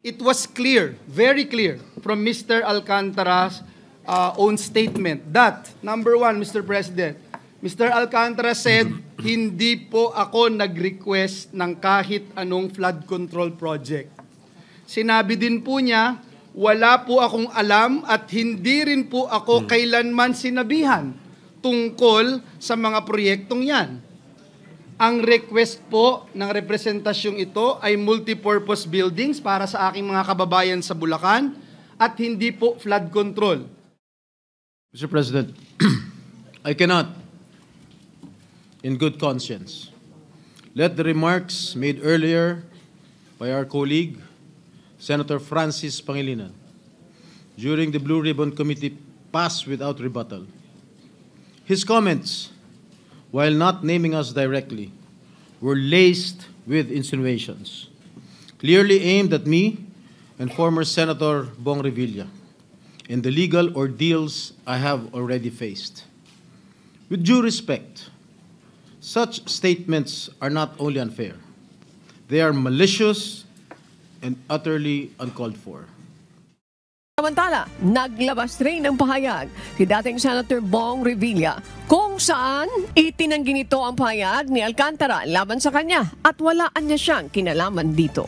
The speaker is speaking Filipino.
It was clear, very clear, from Mr. Alcantara's own statement that, number one, Mr. President, Mr. Alcantara said, hindi po ako nag-request ng kahit anong flood control project. Sinabi din po niya, wala po akong alam at hindi rin po ako kailanman sinabihan tungkol sa mga proyektong yan. Ang request po ng representasyong ito ay multipurpose buildings para sa aking mga kababayan sa Bulacan at hindi po flood control. Mr. President, I cannot, in good conscience, let the remarks made earlier by our colleague, Senator Francis Pangilinan, during the Blue Ribbon Committee pass without rebuttal. His comments, while not naming us directly, were laced with insinuations, clearly aimed at me and former Senator Bong Revilla in the legal ordeals I have already faced. With due respect, such statements are not only unfair, they are malicious and utterly uncalled for. Samantala, naglabas rin ng pahayag si dating Senator Bong Revilla kung saan itinanggi nito ang pahayag ni Alcantara laban sa kanya at walaan niya siyang kinalaman dito.